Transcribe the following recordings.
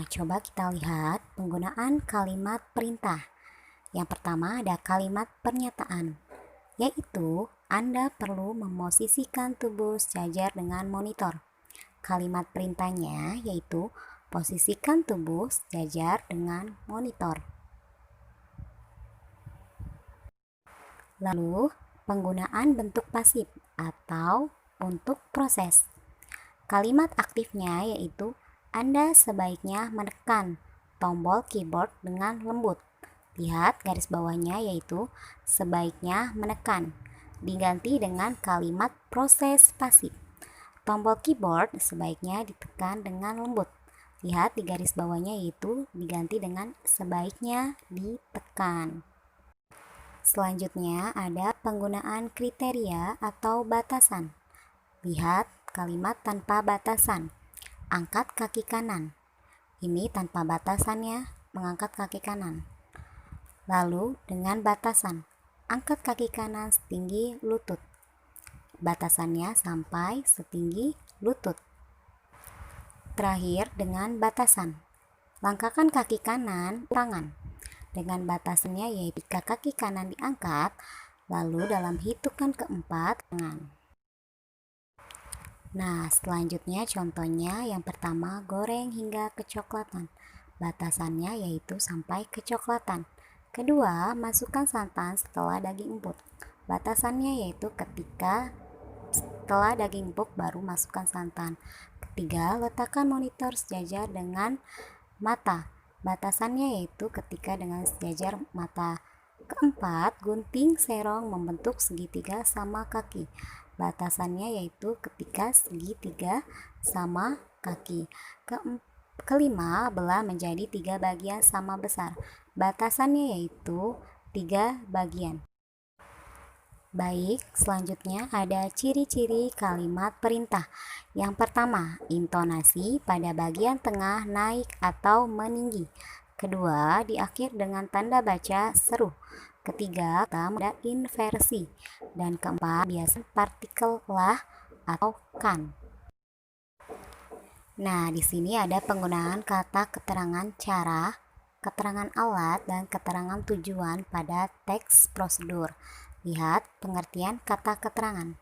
Nah, coba kita lihat penggunaan kalimat perintah. Yang pertama ada kalimat pernyataan, yaitu Anda perlu memosisikan tubuh sejajar dengan monitor. Kalimat perintahnya yaitu posisikan tubuh sejajar dengan monitor. Lalu, penggunaan bentuk pasif atau untuk proses. Kalimat aktifnya yaitu Anda sebaiknya menekan tombol keyboard dengan lembut. Lihat garis bawahnya yaitu sebaiknya menekan, diganti dengan kalimat proses pasif. Tombol keyboard sebaiknya ditekan dengan lembut. Lihat di garis bawahnya yaitu diganti dengan sebaiknya ditekan. Selanjutnya ada penggunaan kriteria atau batasan. Lihat kalimat tanpa batasan. Angkat kaki kanan. Ini tanpa batasannya, mengangkat kaki kanan. Lalu dengan batasan. Angkat kaki kanan setinggi lutut. Batasannya sampai setinggi lutut. Terakhir dengan batasan. Langkahkan kaki kanan tangan. Dengan batasannya yaitu jika kaki kanan diangkat, lalu dalam hitungan keempat tangan. Nah, selanjutnya contohnya yang pertama goreng hingga kecoklatan. Batasannya yaitu sampai kecoklatan. Kedua, masukkan santan setelah daging empuk. Batasannya yaitu ketika setelah daging empuk baru masukkan santan. Ketiga, letakkan monitor sejajar dengan mata. Batasannya yaitu ketika dengan sejajar mata. Keempat, gunting serong membentuk segitiga sama kaki. Batasannya yaitu ketika segitiga sama kaki. Kelima, belah menjadi 3 bagian sama besar. Batasannya yaitu 3 bagian. Baik, selanjutnya ada ciri-ciri kalimat perintah. Yang pertama, intonasi pada bagian tengah naik atau meninggi. Kedua, di akhir dengan tanda baca seru. Ketiga, ada inversi. Dan keempat, biasa partikel lah atau kan. Nah, di sini ada penggunaan kata keterangan cara, keterangan alat, dan keterangan tujuan pada teks prosedur. Lihat pengertian kata keterangan.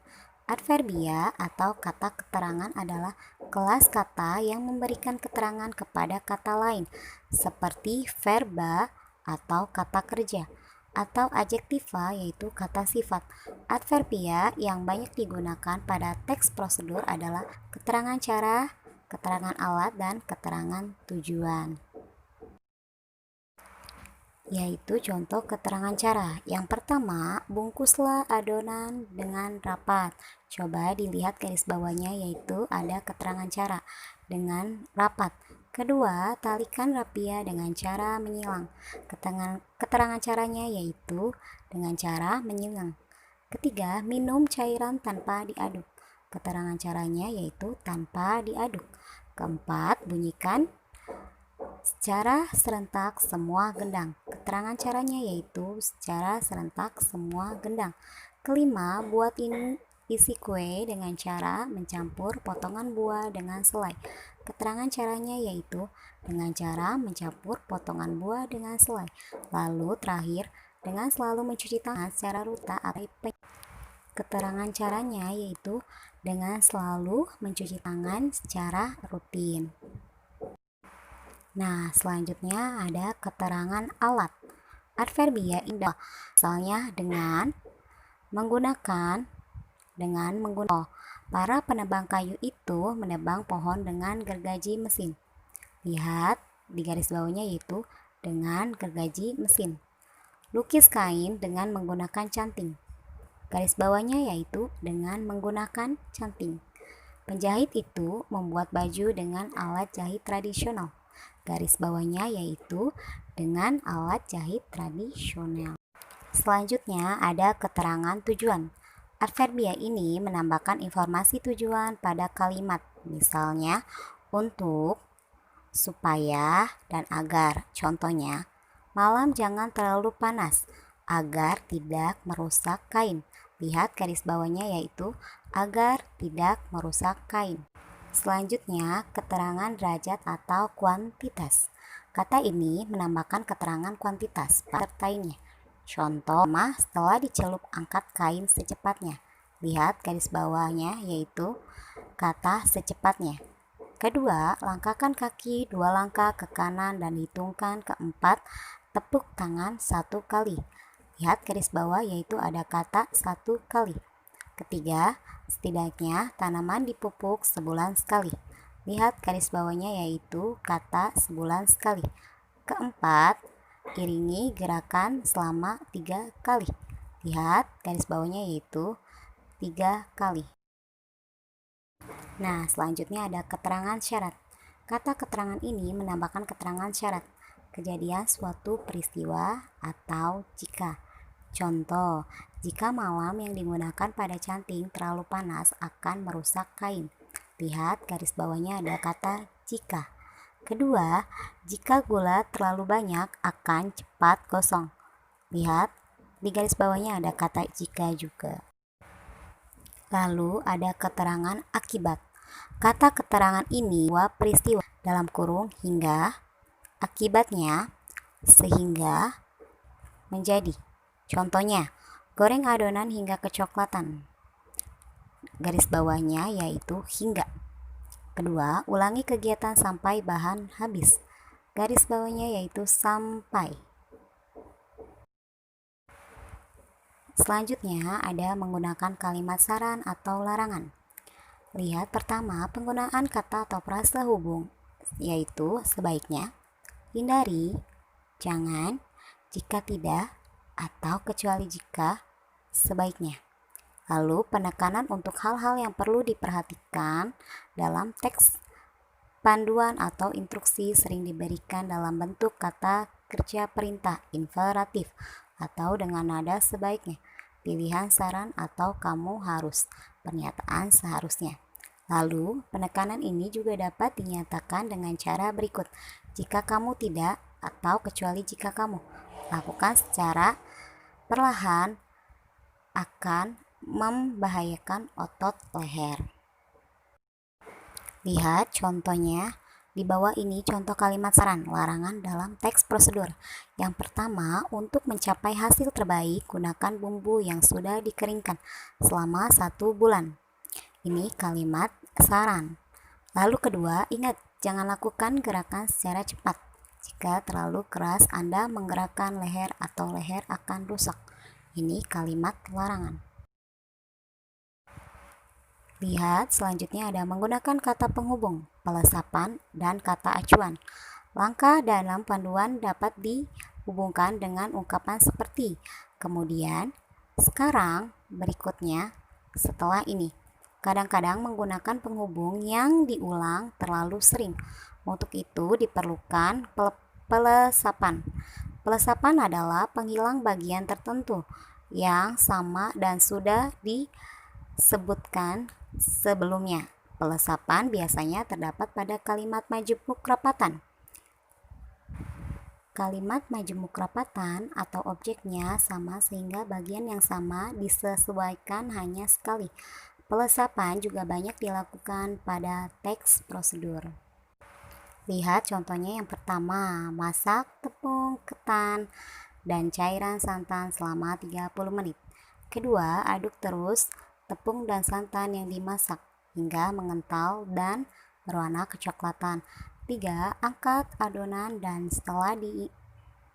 Adverbia atau kata keterangan adalah kelas kata yang memberikan keterangan kepada kata lain, seperti verba atau kata kerja, atau adjektiva yaitu kata sifat. Adverbia yang banyak digunakan pada teks prosedur adalah keterangan cara, keterangan alat, dan keterangan tujuan. Yaitu contoh keterangan cara. Yang pertama, bungkuslah adonan dengan rapat. Coba dilihat garis bawahnya yaitu ada keterangan cara dengan rapat. Kedua, talikan rapia dengan cara menyilang. Keterangan caranya yaitu dengan cara menyilang. Ketiga, minum cairan tanpa diaduk. Keterangan caranya yaitu tanpa diaduk. Keempat, bunyikan secara serentak semua gendang. Keterangan caranya yaitu secara serentak semua gendang. Kelima, buat isi kue dengan cara mencampur potongan buah dengan selai. Keterangan caranya yaitu dengan cara mencampur potongan buah dengan selai. Lalu terakhir, dengan selalu mencuci tangan secara rutin atau keterangan caranya yaitu dengan selalu mencuci tangan secara rutin. Nah, selanjutnya ada keterangan alat. Adverbia indah, misalnya dengan menggunakan. Para penebang kayu itu menebang pohon dengan gergaji mesin. Lihat di garis bawahnya yaitu dengan gergaji mesin. Lukis kain dengan menggunakan canting. Garis bawahnya yaitu dengan menggunakan canting. Penjahit itu membuat baju dengan alat jahit tradisional. Garis bawahnya yaitu dengan alat jahit tradisional. Selanjutnya ada keterangan tujuan. Adverbia ini menambahkan informasi tujuan pada kalimat, misalnya untuk, supaya, dan agar. Contohnya, malam jangan terlalu panas agar tidak merusak kain. Lihat garis bawahnya yaitu agar tidak merusak kain. Selanjutnya, keterangan derajat atau kuantitas. Kata ini menambahkan keterangan kuantitas pesertainya. Contoh, setelah dicelup angkat kain secepatnya. Lihat garis bawahnya, yaitu kata secepatnya. Kedua, langkahkan kaki 2 langkah ke kanan dan hitungkan keempat, tepuk tangan 1 kali. Lihat garis bawah, yaitu ada kata 1 kali. Ketiga, setidaknya tanaman dipupuk sebulan sekali. Lihat garis bawahnya, yaitu kata sebulan sekali. Keempat, iringi gerakan selama 3 kali. Lihat garis bawahnya, yaitu 3 kali. Nah, selanjutnya ada keterangan syarat. Kata keterangan ini menambahkan keterangan syarat, kejadian suatu peristiwa atau jika. Contoh, jika malam yang digunakan pada canting terlalu panas akan merusak kain. Lihat garis bawahnya ada kata jika. Kedua, jika gula terlalu banyak akan cepat gosong. Lihat di garis bawahnya ada kata jika juga. Lalu ada keterangan akibat. Kata keterangan ini dua peristiwa dalam kurung hingga, akibatnya, sehingga, menjadi. Contohnya, goreng adonan hingga kecoklatan. Garis bawahnya yaitu hingga. Kedua, ulangi kegiatan sampai bahan habis. Garis bawahnya yaitu sampai. Selanjutnya ada menggunakan kalimat saran atau larangan. Lihat pertama penggunaan kata atau frasa hubung, yaitu sebaiknya, hindari, jangan, jika tidak, atau kecuali jika, sebaiknya. Lalu penekanan untuk hal-hal yang perlu diperhatikan dalam teks panduan atau instruksi sering diberikan dalam bentuk kata kerja perintah imperatif atau dengan nada sebaiknya, pilihan saran atau kamu harus, pernyataan seharusnya. Lalu, penekanan ini juga dapat dinyatakan dengan cara berikut. Jika kamu tidak, atau kecuali jika kamu. Lakukan secara perlahan akan membahayakan otot leher. Lihat contohnya. Di bawah ini contoh kalimat saran, larangan dalam teks prosedur. Yang pertama, untuk mencapai hasil terbaik, gunakan bumbu yang sudah dikeringkan selama 1 bulan. Ini kalimat saran. Lalu kedua, ingat, jangan lakukan gerakan secara cepat. Jika terlalu keras, Anda menggerakkan leher atau leher akan rusak. Ini kalimat larangan. Lihat, selanjutnya ada menggunakan kata penghubung, pelesapan, dan kata acuan. Langkah dalam panduan dapat dihubungkan dengan ungkapan seperti kemudian, sekarang, berikutnya, setelah ini. Kadang-kadang menggunakan penghubung yang diulang terlalu sering. Untuk itu diperlukan pelesapan. Pelesapan adalah penghilang bagian tertentu yang sama dan sudah disebutkan sebelumnya. Pelesapan biasanya terdapat pada kalimat majemuk rapatan. Kalimat majemuk rapatan atau objeknya sama sehingga bagian yang sama disesuaikan hanya sekali. Pelesapan juga banyak dilakukan pada teks prosedur. Lihat contohnya yang pertama, masak tepung ketan dan cairan santan selama 30 menit. Kedua, aduk terus tepung dan santan yang dimasak hingga mengental dan berwarna kecoklatan. 3. Angkat adonan dan setelah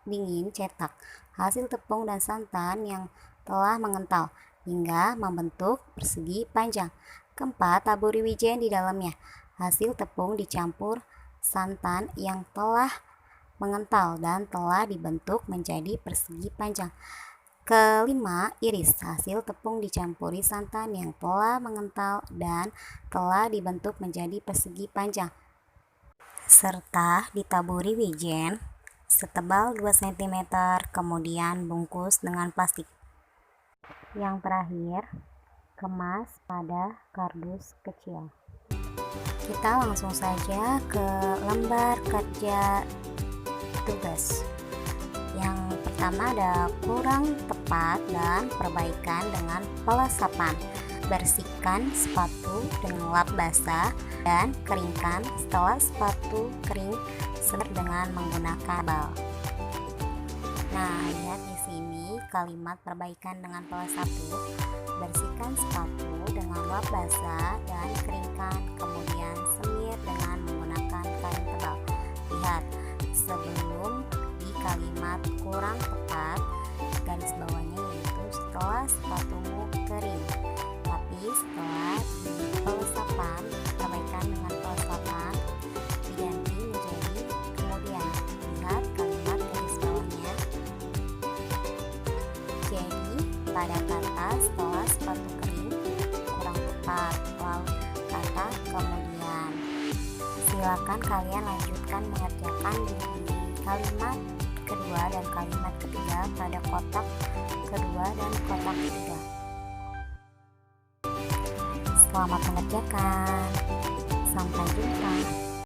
dingin cetak hasil tepung dan santan yang telah mengental hingga membentuk persegi panjang. Keempat, taburi wijen di dalamnya. Hasil tepung dicampur santan yang telah mengental dan telah dibentuk menjadi persegi panjang. Kelima, iris. Hasil tepung dicampuri santan yang telah mengental dan telah dibentuk menjadi persegi panjang, serta ditaburi wijen setebal 2 cm, kemudian bungkus dengan plastik. Yang terakhir, kemas pada kardus kecil. Kita langsung saja ke lembar kerja tugas. Yang pertama ada kurang tepat dan perbaikan dengan pelesapan. Bersihkan sepatu dengan lap basah dan keringkan. Setelah sepatu kering, semir dengan menggunakan bal. Nah, lihat di sini kalimat perbaikan dengan pola 1. Bersihkan sepatu dengan lap basah dan keringkan, kemudian semir dengan menggunakan kain tebal. Lihat, sebelum di kalimat kurang tepat, garis bawahnya yaitu setelah sepatumu kering. Tapi setelah di pelesapan, perbaikan dengan pelesapan diganti menjadi kemudian. Lihat kalimat garis bawahnya. Jadi pada kata setelah sepatu kering kurang tepat, lalu kata kemudian. Silakan kalian lanjutkan mengerjakan di kalimat kedua dan kalimat ketiga pada kotak kedua dan kotak ketiga. Selamat mengerjakan. Sampai jumpa.